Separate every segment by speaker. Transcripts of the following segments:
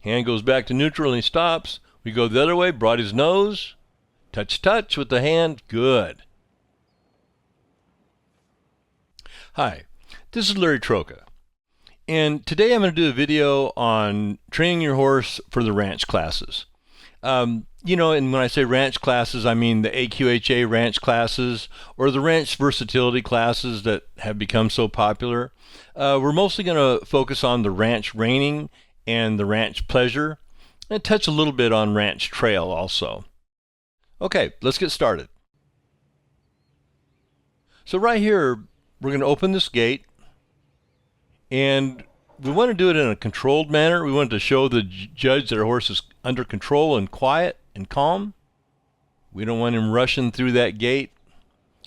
Speaker 1: Hand goes back to neutral and he stops. We go the other way, brought his nose. Touch, touch with the hand. Good. Hi, this is Larry Trocha. And today I'm going to do a video on training your horse for the ranch classes. And when I say ranch classes, I mean the AQHA ranch classes or the ranch versatility classes that have become so popular. We're mostly going to focus on the ranch reining and the ranch pleasure and touch a little bit on ranch trail also. Okay, let's get started. So right here, we're going to open this gate, and we want to do it in a controlled manner. We want to show the judge that our horse is under control and quiet and calm. We don't want him rushing through that gate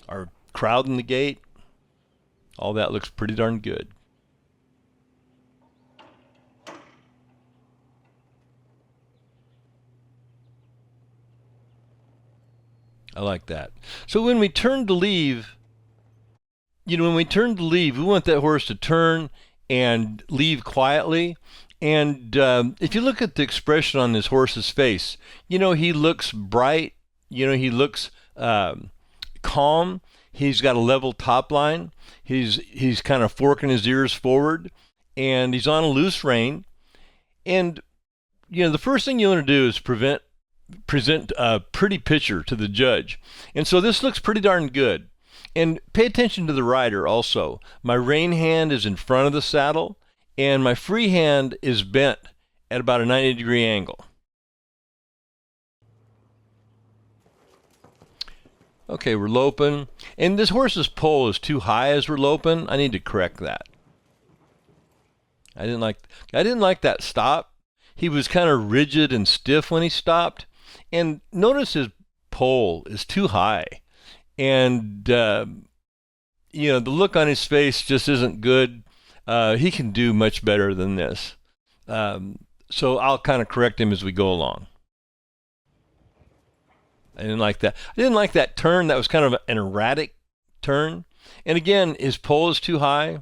Speaker 1: or crowding the gate. All that looks pretty darn good. I like that. So when we turn to leave, we want that horse to turn and leave quietly. And if you look at the expression on this horse's face, he looks bright, he looks calm. He's got a level top line. He's kind of forking his ears forward, and he's on a loose rein. And the first thing you want to do is present a pretty picture to the judge. And so this looks pretty darn good. And pay attention to the rider also. My rein hand is in front of the saddle, and my free hand is bent at about a 90-degree angle. Okay, we're loping. And this horse's poll is too high as we're loping. I need to correct that. I didn't like that stop. He was kind of rigid and stiff when he stopped. And notice his poll is too high. And, the look on his face just isn't good. He can do much better than this. So I'll kind of correct him as we go along. I didn't like that. I didn't like that turn. That was kind of an erratic turn. And again, his poll is too high.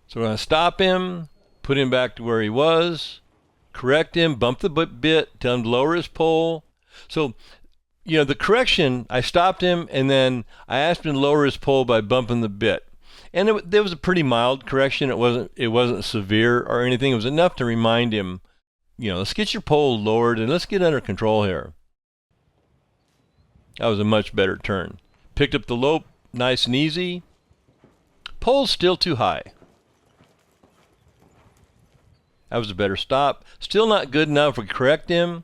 Speaker 1: So we're going to stop him, put him back to where he was, correct him, bump the bit, tell him to lower his poll. So the correction, I stopped him, and then I asked him to lower his poll by bumping the bit. And there was a pretty mild correction. It wasn't severe or anything. It was enough to remind him, let's get your poll lowered and let's get under control here. That was a much better turn. Picked up the lope, nice and easy. Poll's still too high. That was a better stop. Still not good enough to correct him.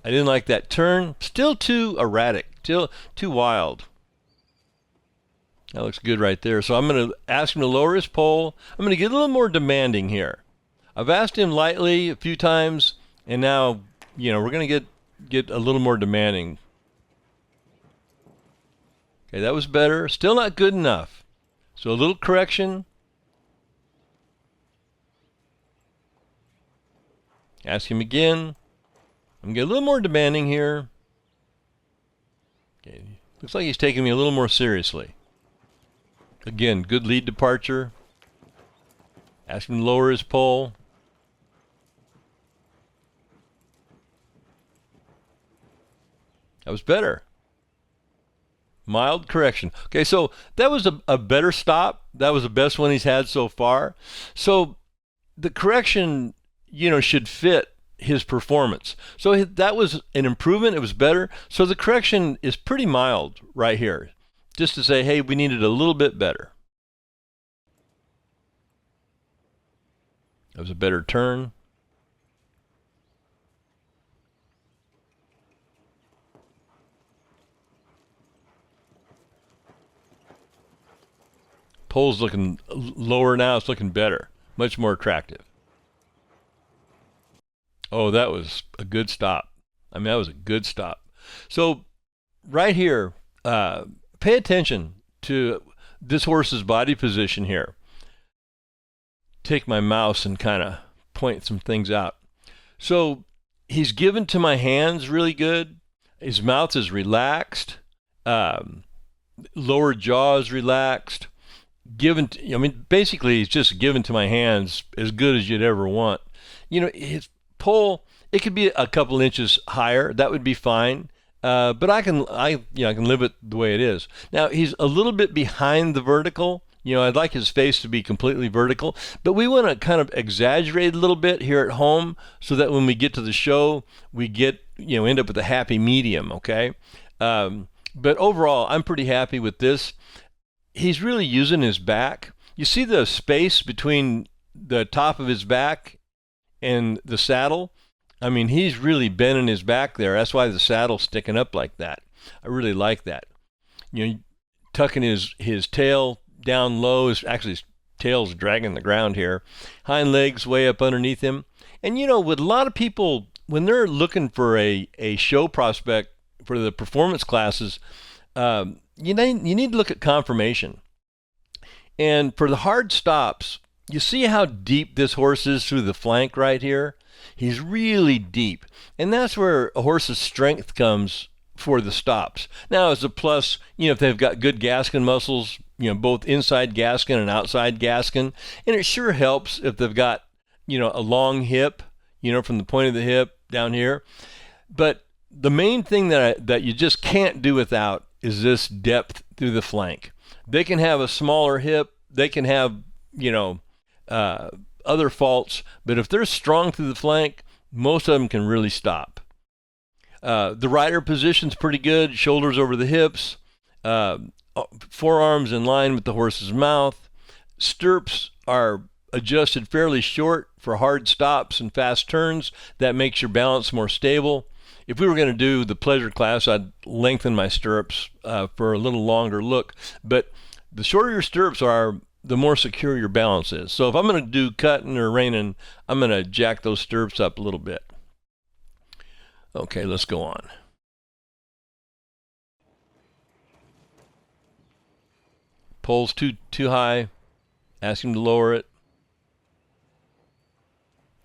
Speaker 1: I didn't like that turn. Still too erratic. Still too wild. That looks good right there. So I'm going to ask him to lower his poll. I'm going to get a little more demanding here. I've asked him lightly a few times, and now, we're going to get a little more demanding. Okay, that was better. Still not good enough. So a little correction. Ask him again. I'm going to get a little more demanding here. Okay. Looks like he's taking me a little more seriously. Again, good lead departure. Ask him to lower his poll. That was better. Mild correction. Okay, so that was a better stop. That was the best one he's had so far. So the correction, should fit his performance. So that was an improvement. It was better. So the correction is pretty mild right here. Just to say, hey, we needed a little bit better. That was a better turn. Pole's looking lower now. It's looking better. Much more attractive. Oh, that was a good stop. That was a good stop. So right here, pay attention to this horse's body position here. Take my mouse and kind of point some things out. So he's given to my hands really good. His mouth is relaxed. Lower jaw is relaxed. Basically he's just given to my hands as good as you'd ever want. His Pole, it could be a couple inches higher. That would be fine. But I can live it the way it is. Now he's a little bit behind the vertical. I'd like his face to be completely vertical, but we want to kind of exaggerate a little bit here at home so that when we get to the show, we end up with a happy medium, okay? But overall, I'm pretty happy with this. He's really using his back. You see the space between the top of his back and the saddle? I mean, he's really bending his back there. That's why the saddle's sticking up like that. I really like that. Tucking his tail down low. His tail's dragging the ground here. Hind legs way up underneath him. And with a lot of people, when they're looking for a show prospect for the performance classes, you need to look at conformation. And for the hard stops, you see how deep this horse is through the flank right here? He's really deep. And that's where a horse's strength comes for the stops. Now, as a plus, if they've got good gaskin muscles, both inside gaskin and outside gaskin, and it sure helps if they've got, a long hip, from the point of the hip down here. But the main thing that you just can't do without is this depth through the flank. They can have a smaller hip, they can have, other faults, but if they're strong through the flank, most of them can really stop. The rider position's pretty good, shoulders over the hips, forearms in line with the horse's mouth. Stirrups are adjusted fairly short for hard stops and fast turns. That makes your balance more stable. If we were going to do the pleasure class, I'd lengthen my stirrups for a little longer look. But the shorter your stirrups are, the more secure your balance is. So if I'm going to do cutting or reining, I'm going to jack those stirrups up a little bit. Okay, let's go on. Pole's too high. Ask him to lower it.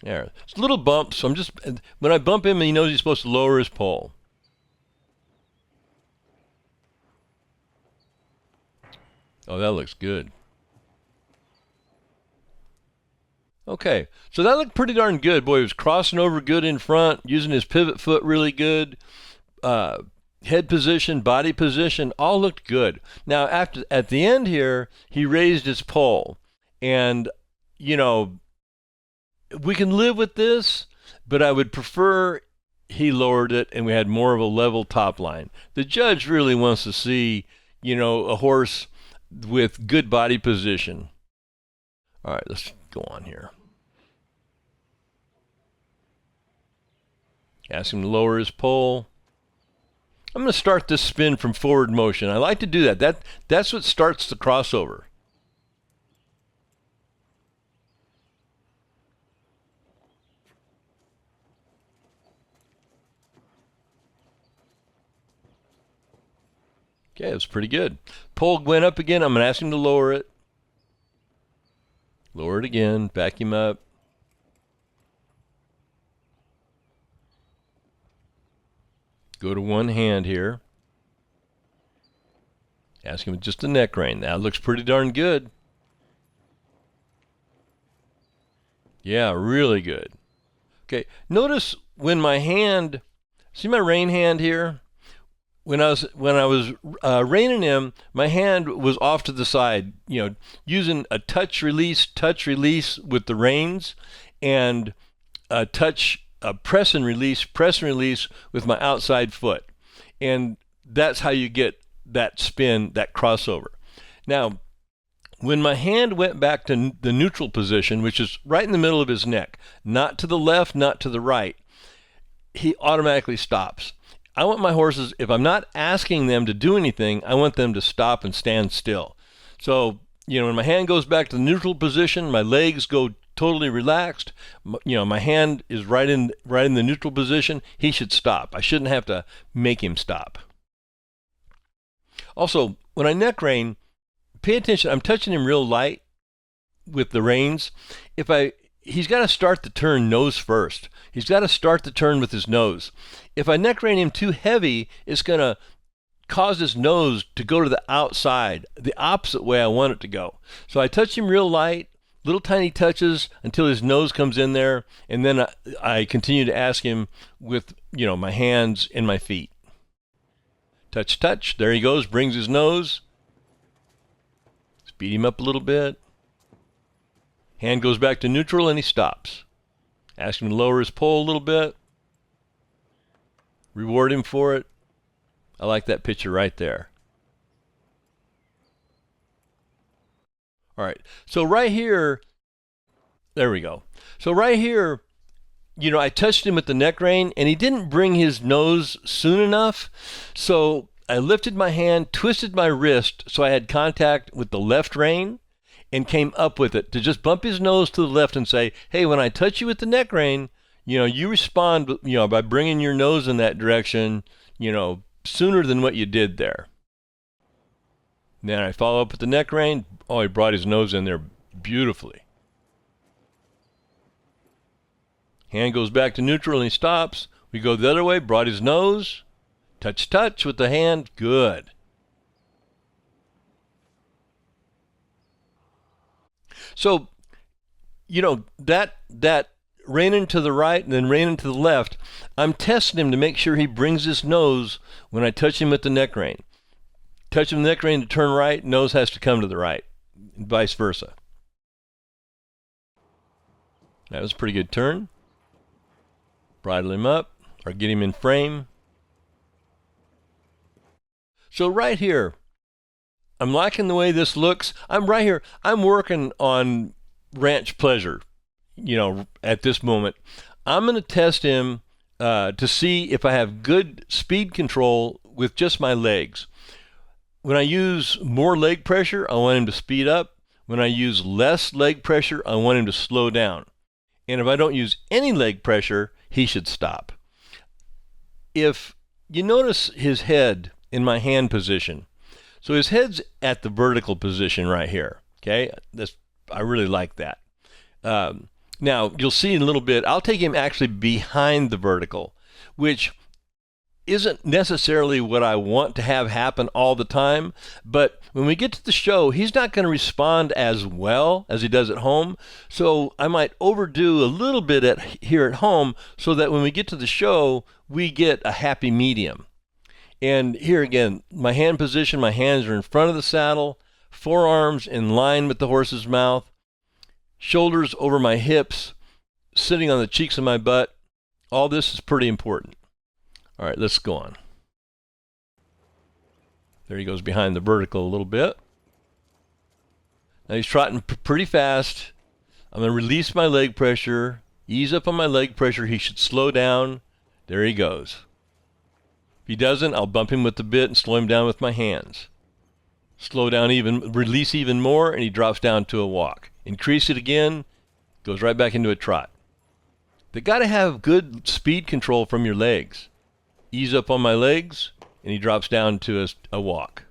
Speaker 1: There. It's a little bump, so when I bump him, he knows he's supposed to lower his pole. Oh, that looks good. Okay, so that looked pretty darn good. Boy, he was crossing over good in front, using his pivot foot really good. Head position, body position, all looked good. Now, at the end here, he raised his pole. And, we can live with this, but I would prefer he lowered it and we had more of a level top line. The judge really wants to see, a horse with good body position. All right, let's go on here. Ask him to lower his pole. I'm going to start this spin from forward motion. I like to do that. That's what starts the crossover. Okay, that's pretty good. Pole went up again. I'm going to ask him to lower it. Lower it again. Back him up. Go to one hand here. Ask him just the neck rein. That looks pretty darn good. Yeah, really good. Okay, notice when my hand, see my rein hand here? When I was reining him, my hand was off to the side, using a touch release with the reins, and a press and release with my outside foot. And that's how you get that spin, that crossover. Now, when my hand went back to the neutral position, which is right in the middle of his neck, not to the left, not to the right, he automatically stops. I want my horses, if I'm not asking them to do anything, I want them to stop and stand still. So, when my hand goes back to the neutral position, my legs go totally relaxed. My hand is right in the neutral position. He should stop. I shouldn't have to make him stop. Also, when I neck rein, pay attention. I'm touching him real light with the reins. He's got to start the turn nose first. He's got to start the turn with his nose. If I neck rein him too heavy, it's going to cause his nose to go to the outside, the opposite way I want it to go. So I touch him real light, little tiny touches until his nose comes in there, and then I continue to ask him with, my hands and my feet. Touch, touch. There he goes, brings his nose. Speed him up a little bit. Hand goes back to neutral and he stops. Ask him to lower his pole a little bit. Reward him for it. I like that picture right there. All right, so right here, there we go. So right here, I touched him at the neck rein, and he didn't bring his nose soon enough. So I lifted my hand, twisted my wrist so I had contact with the left rein, and came up with it to just bump his nose to the left and say, hey, when I touch you with the neck rein, you respond, by bringing your nose in that direction, sooner than what you did there. Then I follow up with the neck rein. Oh, he brought his nose in there beautifully. Hand goes back to neutral and he stops. We go the other way, brought his nose. Touch, touch with the hand. Good. So, that reining to the right and then reining to the left, I'm testing him to make sure he brings his nose when I touch him at the neck rein. Touch him the neck rein to turn right, nose has to come to the right, and vice versa. That was a pretty good turn. Bridle him up, or get him in frame. So right here, I'm liking the way this looks. I'm right here. I'm working on ranch pleasure, at this moment. I'm going to test him to see if I have good speed control with just my legs. When I use more leg pressure, I want him to speed up. When I use less leg pressure, I want him to slow down. And if I don't use any leg pressure, he should stop. If you notice his head in my hand position, so his head's at the vertical position right here, okay? I really like that. Now, you'll see in a little bit, I'll take him actually behind the vertical, which isn't necessarily what I want to have happen all the time, but when we get to the show, he's not going to respond as well as he does at home, so I might overdo a little bit here at home so that when we get to the show, we get a happy medium. And here again, my hand position, my hands are in front of the saddle, forearms in line with the horse's mouth, shoulders over my hips, sitting on the cheeks of my butt. All this is pretty important. All right, let's go on. There he goes behind the vertical a little bit. Now he's trotting pretty fast. I'm going to release my leg pressure, ease up on my leg pressure. He should slow down. There he goes. If he doesn't, I'll bump him with the bit and slow him down with my hands. Slow down even, release even more, and he drops down to a walk. Increase it again, goes right back into a trot. They got to have good speed control from your legs. Ease up on my legs, and he drops down to a walk.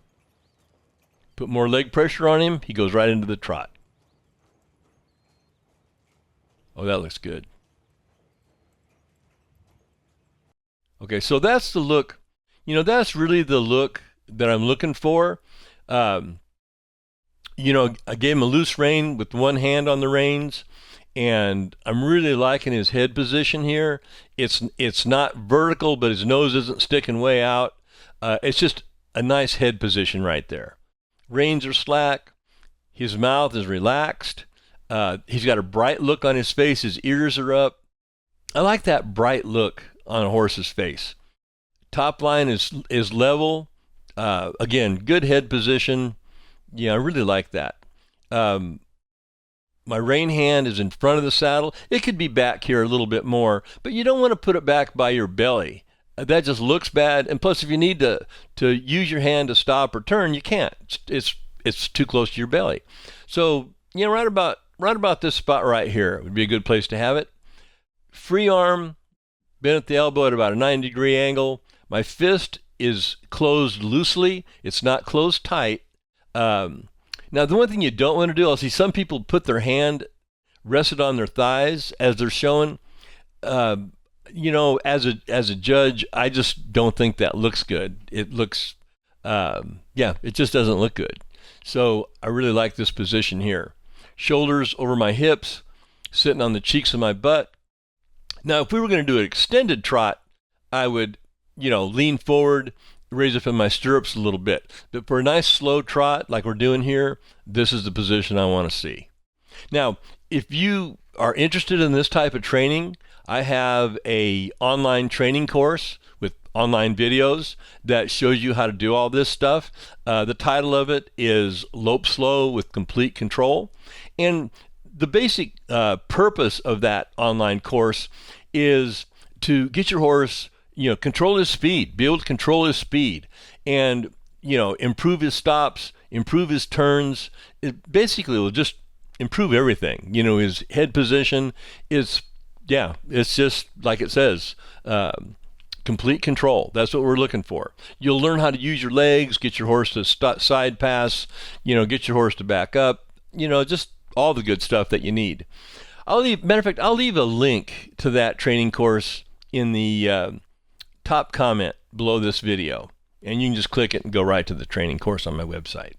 Speaker 1: Put more leg pressure on him, he goes right into the trot. Oh, that looks good. Okay, so that's the look. That's really the look that I'm looking for. I gave him a loose rein with one hand on the reins, and I'm really liking his head position here. It's not vertical, but his nose isn't sticking way out. It's just a nice head position right there. Reins are slack. His mouth is relaxed. He's got a bright look on his face. His ears are up. I like that bright look on a horse's face. Top line is level. Again, good head position. Yeah, I really like that. My rein hand is in front of the saddle. It could be back here a little bit more, but you don't want to put it back by your belly. That just looks bad. And plus, if you need to use your hand to stop or turn, you can't. It's too close to your belly. So, right about this spot right here would be a good place to have it. Free arm, bent at the elbow at about a 90-degree angle. My fist is closed loosely. It's not closed tight. Now, the one thing you don't want to do, I'll see some people put their hand rested on their thighs as they're showing. As a judge, I just don't think that looks good. It looks, it just doesn't look good. So I really like this position here. shoulders over my hips, sitting on the cheeks of my butt. Now, if we were going to do an extended trot, I would, lean forward, raise up in my stirrups a little bit. But for a nice slow trot like we're doing here, this is the position I want to see. Now, if you are interested in this type of training, I have a online training course with online videos that shows you how to do all this stuff. The title of it is Lope Slow with Complete Control. And the basic purpose of that online course is to get your horse, control his speed, be able to control his speed, and, improve his stops, improve his turns. It basically will just improve everything. His head position is, it's just like it says, complete control. That's what we're looking for. You'll learn how to use your legs, get your horse to side pass, get your horse to back up, just all the good stuff that you need. Matter of fact, I'll leave a link to that training course in the top comment below this video, and you can just click it and go right to the training course on my website.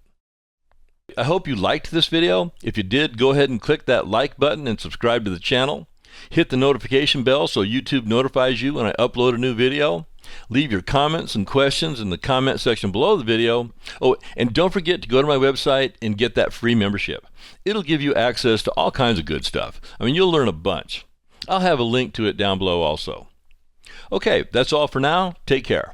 Speaker 1: I hope you liked this video. If you did, go ahead and click that like button and subscribe to the channel. Hit the notification bell so YouTube notifies you when I upload a new video. Leave your comments and questions in the comment section below the video. Oh, and don't forget to go to my website and get that free membership. It'll give you access to all kinds of good stuff. You'll learn a bunch. I'll have a link to it down below also. Okay, that's all for now. Take care.